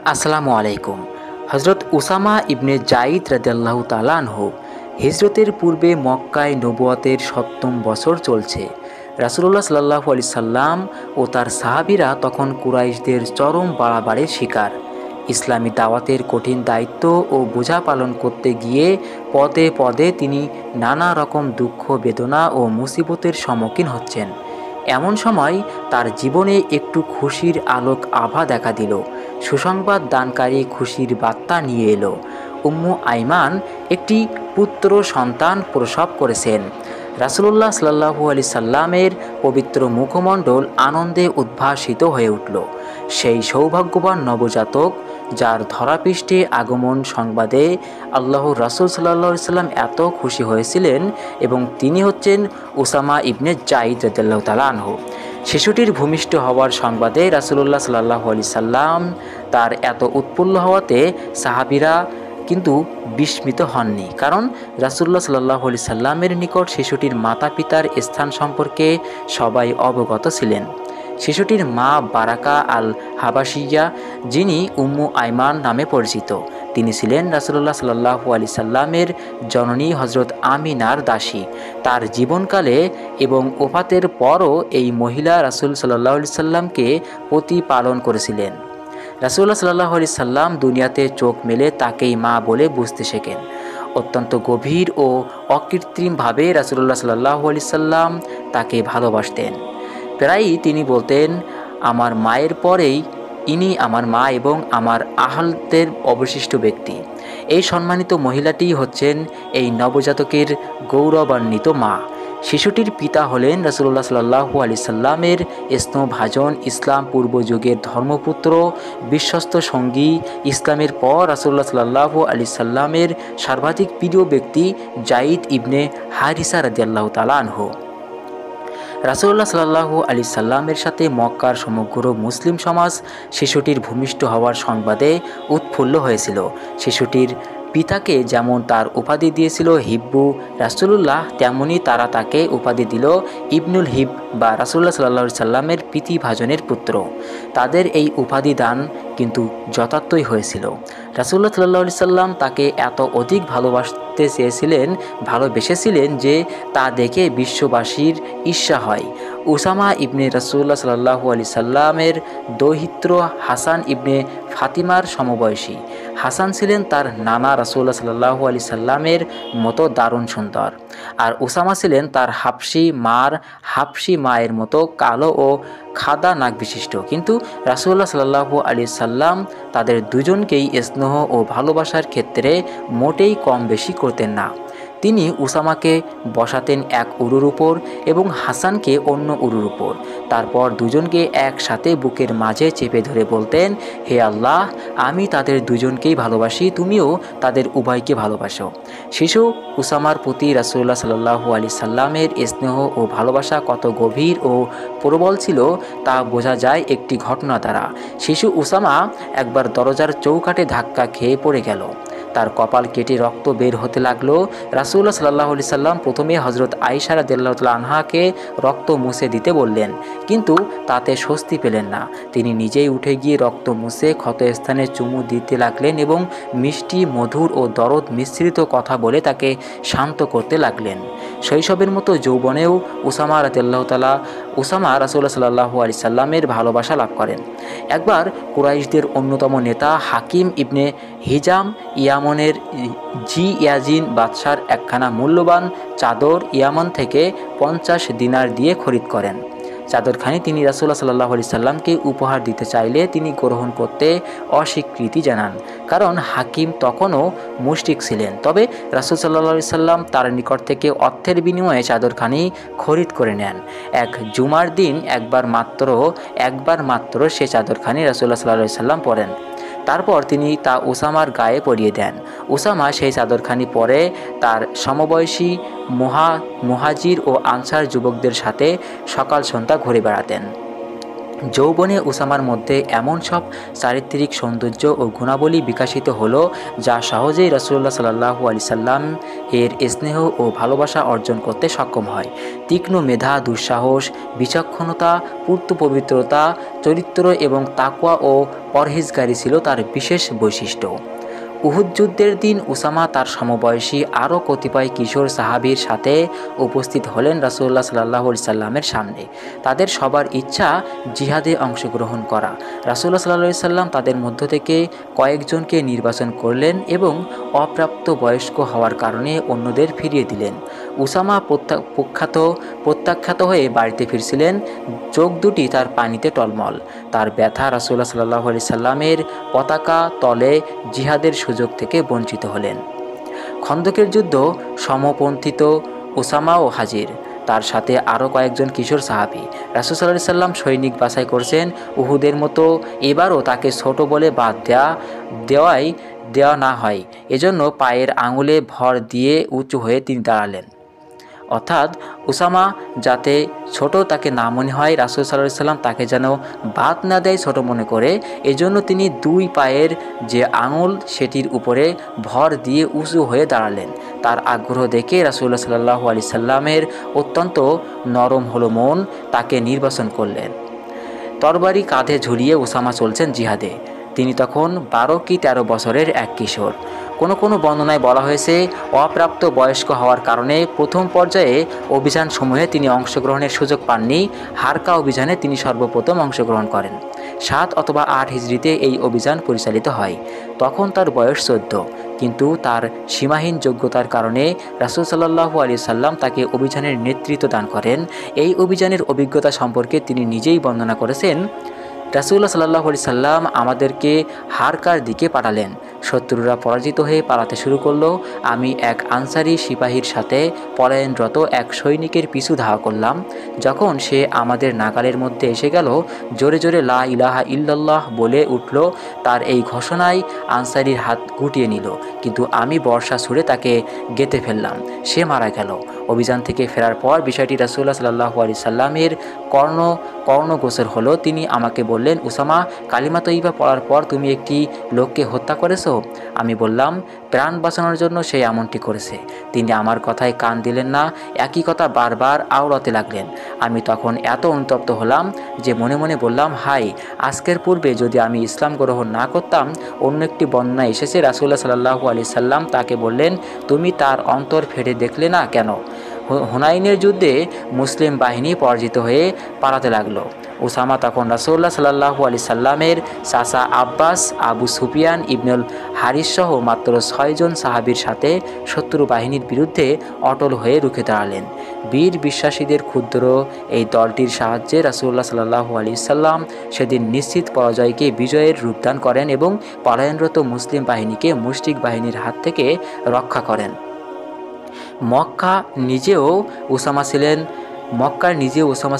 আসসালামু আলাইকুম। হজরত উসামা ইবনে জাইদ রাদিয়াল্লাহু তাআলা আনহু হিজরতের পূর্বে মক্কায় নবুয়তের ৭ম বছর চলছে। রাসূলুল্লাহ সাল্লাল্লাহু আলাইহি সাল্লাম ও তার সাহাবীরা তখন কুরাইশদের চরম বাড়াবাড়ির শিকার। ইসলামী দাওয়াতের কঠিন দায়িত্ব ও বোঝা পালন করতে গিয়ে পদে পদে তিনি নানা রকম দুঃখ বেদনা ও মুসিবতের সম্মুখীন হচ্ছেন। এমন সময় তার জীবনে একটু খুশির আলোক আভা দেখা দিল। সুসংবাদ দানকারী খুশির বার্তা নিয়ে এলো। উম্মু আইমান একটি পুত্র সন্তান প্রসব করেছেন। রাসূলুল্লাহ সাল্লাল্লাহু আলাইহি সাল্লামের পবিত্র মুখমণ্ডল আনন্দে উদ্ভাসিত হয়ে উঠল। সেই সৌভাগ্যবান নবজাতক যার ধরাপৃষ্ঠে আগমন সংবাদে আল্লাহর রাসূল সাল্লাল্লাহু আলাইহি সাল্লাম এত খুশি হয়েছিলেন এবং তিনি হচ্ছেন উসামা ইবনে জাইদ রাদিয়াল্লাহু তাআলা আনহু। শিশুটির ভূমিষ্ঠ হওয়ার সংবাদে রাসূলুল্লাহ সাল্লাল্লাহু আলাইহি সাল্লাম তার এত উৎফুল্ল হওয়াতে সাহাবীরা কিন্তু বিস্মিত হননি, কারণ রাসূলুল্লাহ সাল্লাল্লাহু আলাইহি সাল্লামের নিকট শিশুটির মাতা পিতার স্থান সম্পর্কে সবাই অবগত ছিলেন। শিশুটির মা বারাকা আল হাবাসিয়া, যিনি উম্মু আইমান নামে পরিচিত, তিনি ছিলেন রাসূলুল্লাহ সাল্লাল্লাহু আলাইহি সাল্লামের জননী হজরত আমিনার দাসী। তার জীবনকালে এবং ওফাতের পরও এই মহিলা রাসূল সাল্লাল্লাহু আলাইহি সাল্লামকে প্রতিপালন করেছিলেন। রাসূলুল্লাহ সাল্লাল্লাহু আলাইহি সাল্লাম দুনিয়াতে চোখ মেলে তাকেই মা বলে বুঝতে শেখেন। অত্যন্ত গভীর ও অকৃত্রিমভাবে রাসূলুল্লাহ সাল্লাল্লাহু আলাইহি সাল্লাম তাকে ভালোবাসতেন। প্রায়ই তিনি বলতেন, আমার মায়ের পরেই ইনি আমার মা এবং আমার আহলদের অবশিষ্ট ব্যক্তি। এই সম্মানিত মহিলাটি হচ্ছেন এই নবজাতকের গৌরবান্বিত মা। শিশুটির পিতা হলেন রাসূলুল্লাহ সাল্লাল্লাহু আলাইহি সাল্লামের স্নেহভাজন ইসলাম পূর্ব যুগের ধর্মপুত্র, বিশ্বস্ত সঙ্গী। ইসলামের পর রাসূলুল্লাহ সাল্লাল্লাহু আলাইহি সাল্লামের সর্বাধিক প্রিয় ব্যক্তি জাইদ ইবনে হারিসা রাদিয়াল্লাহু তাআলা আনহু। রাসূলুল্লাহ সাল্লাল্লাহু আলাইহি সাল্লামের সাথে মক্কার সমগ্র মুসলিম সমাজ শিশুটির ভূমিষ্ঠ হওয়ার সংবাদে উৎফুল্ল হয়েছিল। শিশুটির পিতাকে যেমন তার উপাধি দিয়েছিল হিব্বু রাসূলুল্লাহ, তেমনি তারা তাকে উপাধি দিল ইবনুল হিব বা রাসূলুল্লাহ সাল্লাল্লাহু আলাইহি সাল্লামের প্রীতিভাজনের পুত্র। তাদের এই উপাধি দান কিন্তু যথার্থই হয়েছিল। রাসূলুল্লাহ সাল্লাল্লাহু আলাইহি সাল্লাম তাকে এত অধিক ভালোবেসেছিলেন যে তা দেখে বিশ্ববাসীর ঈর্ষা হয়। উসামা ইবনে রাসূলুল্লাহ সাল্লাল্লাহু আলাইহি সাল্লামের দৌহিত্র হাসান ইবনে ফাতিমার সমবয়সী। হাসান ছিলেন তার নানা রাসূলুল্লাহ সাল্লাল্লাহু আলাইহি সাল্লামের মতো দারুণ সুন্দর, আর উসামা ছিলেন তার হাবশি মায়ের মতো কালো ও খাদা নাক বিশিষ্ট। কিন্তু রাসূলুল্লাহ সাল্লাল্লাহু আলাইহি সাল্লাম তাদের দুজনকেই স্নেহ ও ভালোবাসার ক্ষেত্রে মোটেই কম বেশি করতেন না। তিনি উসামাকে বসাতেন এক উরুর উপর এবং হাসানকে অন্য উরুর উপর। তারপর দুজনকে একসাথে বুকের মাঝে চেপে ধরে বলতেন, হে আল্লাহ, আমি তাদের দুজনকেই ভালোবাসি, তুমিও তাদের উভয়কে ভালোবাসো। শিশু উসামার প্রতি রাসূলুল্লাহ সাল্লাল্লাহু আলাইহি সাল্লামের স্নেহ ও ভালোবাসা কত গভীর ও প্রবল ছিল তা বোঝা যায় একটি ঘটনা দ্বারা। শিশু উসামা একবার দরজার চৌকাঠে ধাক্কা খেয়ে পড়ে গেল। তার কপাল কেটে রক্ত বের হতে লাগলো। রাসূলুল্লাহ সাল্লাল্লাহু আলাইহি সাল্লাম প্রথমে হযরত আয়েশা রাদিয়াল্লাহু তাআলা আনহাকে রক্ত মুছে দিতে বললেন, কিন্তু তাতে স্বস্তি পেলেন না। তিনি নিজেই উঠে গিয়ে রক্ত মুছে ক্ষতস্থানে চুমু দিতে লাগলেন এবং মিষ্টি, মধুর ও দরদ মিশ্রিত কথা বলে তাকে শান্ত করতে লাগলেন। শৈশবের মতো যৌবনেও উসামা রাসূলুল্লাহ সাল্লাল্লাহু আলাইহি সাল্লামের ভালোবাসা লাভ করেন। একবার কুরাইশদের অন্যতম নেতা হাকিম ইবনে হিজাম ইয়ামনের ইয়াজিন বাদশার একখানা মূল্যবান চাদর ইয়ামন থেকে 50 দিনার দিয়ে খরিদ করেন। চাদরখানি তিনি রাসূলুল্লাহ সাল্লাল্লাহু আলাইহি সাল্লামকে উপহার দিতে চাইলে তিনি গ্রহণ করতে অস্বীকৃতি জানান, কারণ হাকিম তখনও মুশরিক ছিলেন। তবে রাসূল সাল্লাল্লাহু আলাইহি সাল্লাম তার নিকট থেকে অর্থের বিনিময়ে চাদরখানি খরিদ করে নেন। এক জুমার দিন একবার মাত্র সে চাদরখানি রাসূলুল্লাহ সাল্লাল্লাহু আলাইহি সাল্লাম পরেন। তারপর তিনি তা উসামার গায়ে পরিয়ে দেন। উসামা সেই চাদরখানি পরে তার সমবয়সী মুহাজির ও আনসার যুবকদের সাথে সকাল সন্ধ্যা ঘুরে বেড়াতেন। যৌবনে উসামার মধ্যে এমন সব চারিত্রিক সৌন্দর্য ও গুণাবলী বিকশিত হলো যা সহজেই রাসূলুল্লাহ সাল্লাল্লাহু আলাইহি সাল্লাম এর স্নেহ ও ভালোবাসা অর্জন করতে সক্ষম হয়। তীক্ষ্ণ মেধা, দুঃসাহস, বিচক্ষণতা, পূর্ত পবিত্রতা, চরিত্র এবং তাকওয়া ও পরহেজগারি ছিল তার বিশেষ বৈশিষ্ট্য। উহুদ যুদ্ধের দিন উসামা তার সমবয়সী আরও কতিপয় কিশোর সাহাবীর সাথে উপস্থিত হলেন রাসূলুল্লাহ সাল্লাল্লাহু আলাইহি সাল্লামের সামনে। তাদের সবার ইচ্ছা জিহাদে অংশগ্রহণ করা। রাসূলুল্লাহ সাল্লাল্লাহু আলাইহি সাল্লাম তাদের মধ্য থেকে কয়েকজনকে নির্বাচন করলেন এবং অপ্রাপ্ত বয়স্ক হওয়ার কারণে অন্যদের ফিরিয়ে দিলেন। উসামা প্রত্যাখ্যাত হয়ে বাড়িতে ফিরছিলেন, চোখ দুটি তার পানিতে টলমল। তার ব্যথা রাসূলুল্লাহ সাল্লাল্লাহু আলাইহি সাল্লামের পতাকা তলে জিহাদের সুযোগ থেকে বঞ্চিত হলেন। খন্দকের যুদ্ধ সমপন্থিত উসামাও হাজির, তার সাথে আরও কয়েকজন কিশোর সাহাবী। রাসূল সাল্লাল্লাহু আলাইহি সাল্লাম সৈনিক বাছাই করছেন। উহুদের মতো এবারও তাকে ছোট বলে বাদ দেওয়া না হয়, এজন্য পায়ের আঙুলে ভর দিয়ে উঁচু হয়ে তিনি দাঁড়ালেন। অর্থাৎ উসামা যাতে ছোট তাকে না মনে হয়, রাসূল সাল্লাল্লাহু আলাইহি সাল্লাম তাকে যেন বাদ না দেয় ছোট মনে করে, এজন্য তিনি দুই পায়ের যে আঙুল সেটির উপরে ভর দিয়ে উঁচু হয়ে দাঁড়ালেন। তার আগ্রহ দেখে রাসূলুল্লাহ সাল্লাল্লাহু আলাইহি সাল্লামের অত্যন্ত নরম হলো মন, তাকে নির্বাচন করলেন। তরবারি কাঁধে ঝুলিয়ে উসামা চলছেন জিহাদে। তিনি তখন 12 কি 13 বছরের এক কিশোর। কোনো বর্ণনায় বলা হয়েছে অপ্রাপ্ত বয়স্ক হওয়ার কারণে প্রথম পর্যায়ে অভিযানসমূহে তিনি অংশগ্রহণের সুযোগ পাননি। হারকা অভিযানে তিনি সর্বপ্রথম অংশগ্রহণ করেন। 7 অথবা 8 হিজরিতে এই অভিযান পরিচালিত হয়। তখন তার বয়স 14, কিন্তু তার সীমাহীন যোগ্যতার কারণে রাসূল সাল্লাল্লাহু আলাইহি সাল্লাম তাকে অভিযানের নেতৃত্ব দান করেন। এই অভিযানের অভিজ্ঞতা সম্পর্কে তিনি নিজেই বর্ণনা করেছেন, রাসূলুল্লাহ সাল্লাল্লাহু আলাইহি সাল্লাম আমাদেরকে হারকার দিকে পাঠালেন। শত্রুরা পরাজিত হয়ে পালাতে শুরু করল। আমি এক আনসারি সিপাহীর সাথে পলায়নরত এক সৈনিকের পিছু ধাওয়া করলাম। যখন সে আমাদের নাগালের মধ্যে এসে গেল, জোরে জোরে লা ইলাহা ইল্লাল্লাহ বলে উঠল। তার এই ঘোষণায় আনসারির হাত গুটিয়ে নিল, কিন্তু আমি বর্শা ছুঁড়ে তাকে গেঁথে ফেললাম। সে মারা গেল। অভিযান থেকে ফেরার পর বিষয়টি রাসূলুল্লাহ সাল্লাল্লাহু আলাইহি সাল্লামের কর্ণগোচর হলো। তিনি আমাকে বললেন, উসামা, কালিমা তয়্যিবা পড়ার পর তুমি একটি লোককে হত্যা করেছো। আমি বললাম, প্রাণ বাঁচানোর জন্য সে এমনটি করেছে। তিনি আমার কথায় কান দিলেন না, একই কথা বারবার আওড়াতে লাগলেন। আমি তখন এত অনুতপ্ত হলাম যে মনে মনে বললাম, হাই, আজকের পূর্বে যদি আমি ইসলাম গ্রহণ না করতাম। অন্য একটি বর্ণনা এসেছে, রাসূলুল্লাহ সাল্লাল্লাহু আলাইহি সাল্লাম তাকে বললেন, তুমি তার অন্তর ফেটে দেখলে না কেন? হুনাইনের যুদ্ধে মুসলিম বাহিনী পরাজিত হয়ে পালাতে লাগলো। উসামা তখন রাসূলুল্লাহ সাল্লাল্লাহু আলাইহি সাল্লামের চাচা আব্বাস, আবু সুফিয়ান ইবনুল হারিস সহ মাত্র 6 জন সাহাবীর সাথে শত্রু বাহিনীর বিরুদ্ধে অটল হয়ে রুখে দাঁড়ালেন। বীর বিশ্বাসীদের ক্ষুদ্র এই দলটির সাহায্যে রাসূলুল্লাহ সাল্লাল্লাহু আলাইহি সাল্লাম সেদিন নিশ্চিত পরাজয়কে বিজয়ের রূপদান করেন এবং পলায়নরত মুসলিম বাহিনীকে মুশরিক বাহিনীর হাত থেকে রক্ষা করেন। মক্কার নিজেও উসামা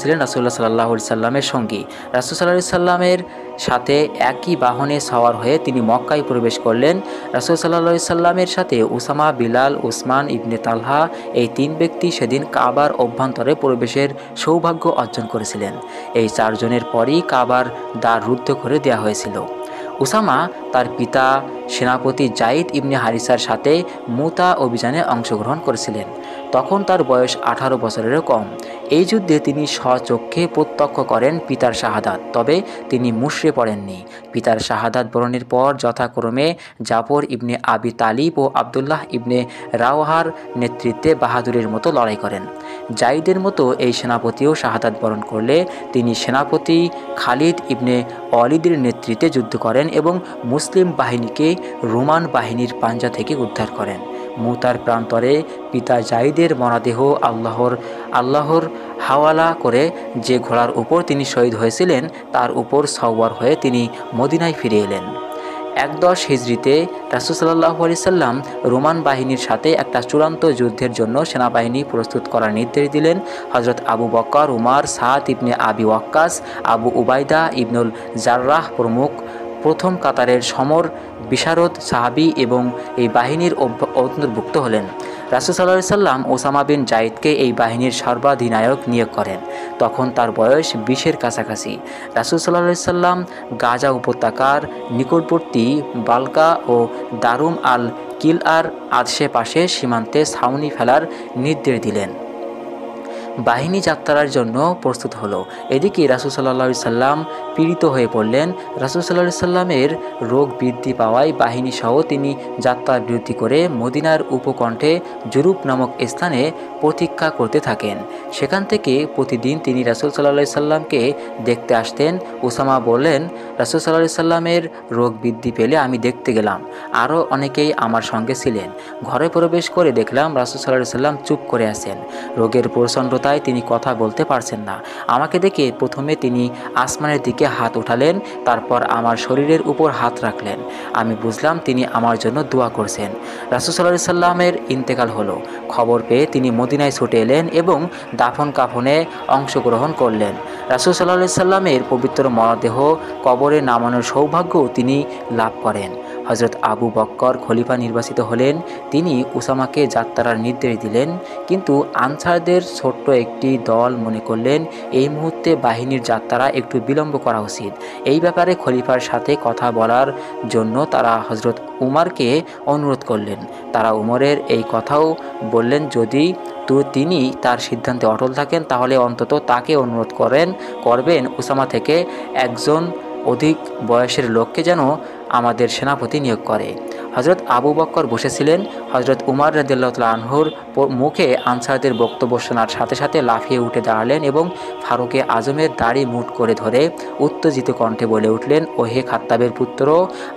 ছিলেন রাসূলুল্লাহ সাল্লাল্লাহু আলাইহি সাল্লামের সঙ্গী। রাসূল সাল্লাল্লাহু আলাইহি সাল্লামের সাথে একই বাহনে সওয়ার হয়ে তিনি মক্কায় প্রবেশ করলেন। রাসূল সাল্লাল্লাহু আলাইহি সাল্লামের সাথে উসামা, বিলাল, উসমান ইবনে তালহা এই 3 ব্যক্তি সেদিন কাবার অভ্যন্তরে প্রবেশের সৌভাগ্য অর্জন করেছিলেন। এই 4 জনের পরই কাবার দ্বার রুদ্ধ করে দেওয়া হয়েছিল। উসামা তার পিতা সেনাপতি যায়েদ ইবনে হারিসার সাথে মুতা অভিযানে অংশগ্রহণ করেছিলেন। তখন তার বয়স 18 বছরেরও কম। এই যুদ্ধে তিনি স্বচক্ষে প্রত্যক্ষ করেন পিতার শাহাদাত, তবে তিনি মুশরে পড়েননি। পিতার শাহাদাত বরণের পর যথাক্রমে জাফর ইবনে আবি তালিব ও আবদুল্লাহ ইবনে রাওয়াহার নেতৃত্বে বাহাদুরের মতো লড়াই করেন। যায়েদের মতো এই সেনাপতিও শাহাদাত বরণ করলে তিনি সেনাপতি খালিদ ইবনে ওয়ালিদের নেতৃত্বে যুদ্ধ করেন এবং মুসলিম বাহিনীকে রোমান বাহিনীর পাঞ্জা থেকে উদ্ধার করেন। মুতার প্রান্তরে পিতা যায়েদের মরদেহ আল্লাহর হাওয়ালা করে যে ঘোড়ার উপর তিনি শহীদ হয়েছিলেন তার উপর সওয়ার হয়ে তিনি মদিনায় ফিরে এলেন। 10 হিজরিতে রাসূল সাল্লাল্লাহু আলাইহি সাল্লাম রোমান বাহিনীর সাথে একটা চূড়ান্ত যুদ্ধের জন্য সেনাবাহিনী প্রস্তুত করার নির্দেশ দিলেন। হযরত আবু বকর, উমার, সাদ ইবনে আবি ওয়াক্কাস, আবু উবাইদা ইবনুল জাররাহ প্রমুখ প্রথম কাতারের সমর বিশারদ সাহাবী এবং এই বাহিনীর অন্তর্ভুক্ত হলেন। রাসূল সাল্লাল্লাহু আলাইহি সাল্লাম ওসামা বিন জায়েদকে এই বাহিনীর সর্বাধিনায়ক নিয়োগ করেন। তখন তার বয়স 20-এর কাছাকাছি। রাসূল সাল্লাল্লাহু আলাইহি সাল্লাম গাজা উপত্যকার নিকটবর্তী বালকা ও দারুম আল কিলআর আশেপাশে সীমান্তে ছাউনি ফেলার নির্দেশ দিলেন। বাহিনী যাত্রার জন্য প্রস্তুত হলো। এদিকে রাসূল সাল্লাল্লাহু আলাইহি সাল্লাম পীড়িত হয়ে পড়লেন। রাসূল সাল্লাল্লাহু আলাইহি সাল্লামের রোগ বৃদ্ধি পাওয়ায় বাহিনীসহ তিনি যাত্রা বিরতি করে মদিনার উপকণ্ঠে জুরুপ নামক স্থানে প্রতীক্ষা করতে থাকেন। সেখান থেকে প্রতিদিন তিনি রাসূল সাল্লাল্লাহু আলাইহি সাল্লামকে দেখতে আসতেন। উসামা বললেন, রাসূল সাল্লাল্লাহু আলাইহি সাল্লামের রোগ বৃদ্ধি পেলে আমি দেখতে গেলাম। আরও অনেকেই আমার সঙ্গে ছিলেন। ঘরে প্রবেশ করে দেখলাম রাসূল সাল্লাল্লাহু আলাইহি সাল্লাম চুপ করে আছেন। রোগের প্রচণ্ডতায় তিনি কথা বলতে পারছেন না। আমাকে দেখে প্রথমে তিনি আসমানের দিকে হাত উঠালেন, তারপর আমার শরীরের উপর হাত রাখলেন। আমি বুঝলাম তিনি আমার জন্য দোয়া করছেন। রাসূল সাল্লাল্লাহু আলাইহি সাল্লামের ইন্তেকাল হলো। খবর পেয়ে তিনি মদিনায় ছুটে এলেন এবং দাফন কাফনে অংশগ্রহণ করলেন। রাসূল সাল্লাল্লাহু আলাইহি সাল্লামের পবিত্র মরদেহ কবরে নামানোর সৌভাগ্য তিনি লাভ করেন। হযরত আবু বকর খলিফা নির্বাচিত হলেন। তিনি উসামাকে যাত্রার নির্দেশ দিলেন, কিন্তু আনসারদের ছোট্ট একটি দল মনে করলেন এই মুহূর্তে বাহিনীর যাত্রা একটু বিলম্ব করা উচিত। এই ব্যাপারে খলিফার সাথে কথা বলার জন্য তারা হযরত উমরকে অনুরোধ করলেন। তারা উমরের এই কথাও বললেন, যদি তিনি তার সিদ্ধান্তে অটল থাকেন তাহলে অন্তত তাকে অনুরোধ করবেন উসামা থেকে একজন অধিক বয়সের লোককে যেন আমাদের সেনাপতি নিয়োগ করে। হযরত আবু বকর বসেছিলেন। হযরত উমর রাদিয়াল্লাহু তাআলা আনহুর মুখে আনসারদের বক্তব্য শোনার সাথে সাথে লাফিয়ে উঠে দাঁড়ালেন এবং ফারুকে আজমের দাড়ি মুঠ করে ধরে উত্তেজিত কণ্ঠে বলে উঠলেন, ও হে খাত্তাবের পুত্র,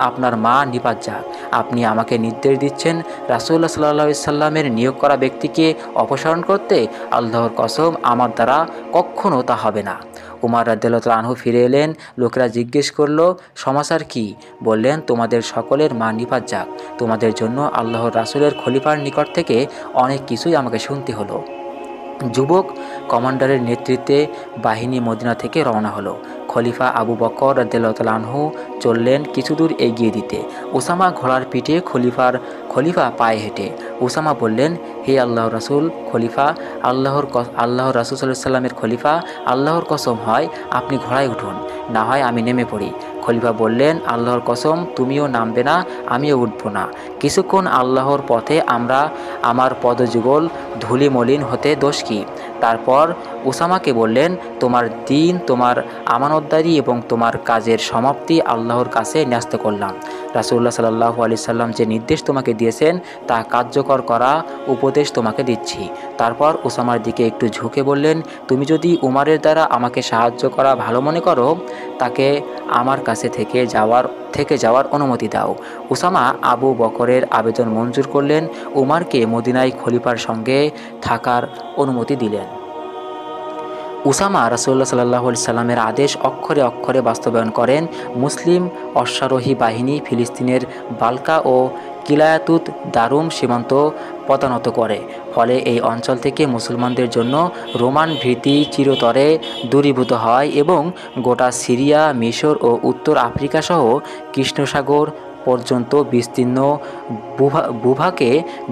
আপনার মা নিপাত যাক। আপনি আমাকে নির্দেশ দিচ্ছেন রাসূলুল্লাহ সাল্লাল্লাহু আলাইহি সাল্লামের নিয়োগ করা ব্যক্তিকে অপসারণ করতে? আল্লাহর কসম, আমার দ্বারা কখনও তা হবে না। উমর রাদিয়াল্লাহু তাআলা আনহু ফিরে এলেন। লোকেরা জিজ্ঞেস করল, সমাচার কি? বললেন, তোমাদের সকলের মা নিপাত যাক। তোমাদের জন্য আল্লাহর রাসূলের খলিফার নিকট থেকে অনেক কিছুই আমাকে শুনতে হলো। যুবক কমান্ডারের নেতৃত্বে বাহিনী মদিনা থেকে রওনা হলো। খলিফা আবু বকর রাদিয়াল্লাহু তাআলা আনহু চললেন কিছু দূর এগিয়ে দিতে। উসামা ঘোড়ার পিঠে, খলিফা পায়ে হেঁটে। উসামা বললেন, হে আল্লাহর রাসূল খলিফা, আল্লাহর রাসূল সাল্লাল্লাহু আলাইহি সাল্লামের খলিফা, আল্লাহর কসম হয় আপনি ঘোড়ায় উঠুন, না হয় আমি নেমে পড়ি। খলিফা বললেন, আল্লাহর কসম, তুমিও নামবে না, আমিও উঠব না। কিছুক্ষণ আল্লাহর পথে আমার পদযুগল ধূলিমলিন হতে দোষ কি? তারপর উসামাকে বললেন, তোমার দিন, তোমার আমানতদারি এবং তোমার কাজের সমাপ্তি আল্লাহর কাছে ন্যস্ত করলাম। রাসূলুল্লাহ সাল্লাল্লাহু আলাইহি সাল্লাম যে নির্দেশ তোমাকে দিয়েছেন তা কার্যকর করা উপদেশ তোমাকে দিচ্ছি। তারপর উসামার দিকে একটু ঝুঁকে বললেন, তুমি যদি উমরের দ্বারা আমাকে সাহায্য করা ভালো মনে করো, তাকে আমার কাছে থেকে যাওয়ার অনুমতি দাও। উসামা আবু বকরের আবেদন মঞ্জুর করলেন। উমরকে মদিনায় খলিফার সঙ্গে থাকার অনুমতি দিলেন। উসামা রাসূলুল্লাহ সাল্লাল্লাহু আলাইহি সাল্লামের আদেশ অক্ষরে অক্ষরে বাস্তবায়ন করেন। মুসলিম অশ্বারোহী বাহিনী ফিলিস্তিনের বালকা ও কিলায়াতুত দারুম সীমান্ত পদানত করে। ফলে এই অঞ্চল থেকে মুসলমানদের জন্য রোমান ভীতি চিরতরে দূরীভূত হয় এবং গোটা সিরিয়া, মিশর ও উত্তর আফ্রিকা সহ কৃষ্ণসাগর পর্যন্ত বিস্তীর্ণ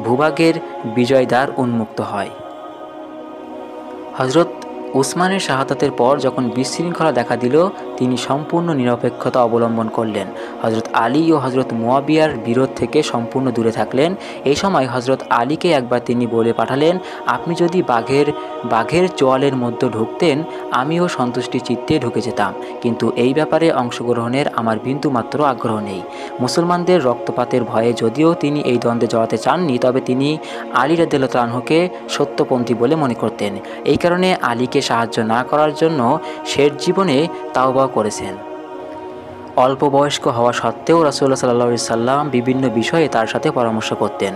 ভূভাগের বিজয়দ্বার উন্মুক্ত হয়। হযরত উসমানের শাহাদাতের পর যখন বিশৃঙ্খলা দেখা দিল, তিনি সম্পূর্ণ নিরপেক্ষতা অবলম্বন করলেন। হযরত আলী ও হযরত মুয়াবিয়ার বিরোধ থেকে সম্পূর্ণ দূরে থাকলেন। এই সময় হযরত আলীকে একবার তিনি বলে পাঠালেন, আপনি যদি বাঘের চোয়ালের মধ্যে ঢুকতেন, আমিও সন্তুষ্টি চিত্তে ঢুকে যেতাম, কিন্তু এই ব্যাপারে অংশগ্রহণের আমার বিন্দুমাত্র আগ্রহ নেই। মুসলমানদের রক্তপাতের ভয়ে যদিও তিনি এই দ্বন্দ্বে জড়াতে চাননি, তবে তিনি আলী রাদিয়াল্লাহু তাআলা আনহুকে সত্যপন্থী বলে মনে করতেন। এই কারণে আলীকে সাহায্য না করার জন্য শেষ জীবনে তাওবা করেছেন। অল্প বয়স্ক হওয়া সত্ত্বেও রাসূলুল্লাহ সাল্লাল্লাহু আলাইহি সাল্লাম বিভিন্ন বিষয়ে তার সাথে পরামর্শ করতেন।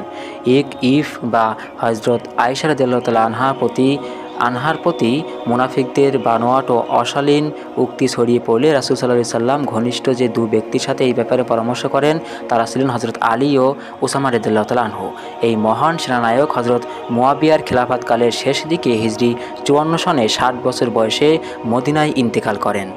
ইফ বা হযরত আয়েশা রাদিয়াল্লাহু তাআলা আনহার প্রতি মুনাফিকদের বানোয়াট ও অশালীন উক্তি ছড়িয়ে পড়লে রাসূল সাল্লাল্লাহু আলাইহি সাল্লাম ঘনিষ্ঠ যে দু ব্যক্তির সাথে এই ব্যাপারে পরামর্শ করেন, তারা ছিলেন হযরত আলী ও উসামা রাদিয়াল্লাহু তাআলা আনহু। এই মহান সেনানায়ক হযরত মুয়াবিয়ার খিলাফতকালের শেষ দিকে হিজরি 54 সনে 60 বছর বয়সে মদিনায় ইন্তেকাল করেন।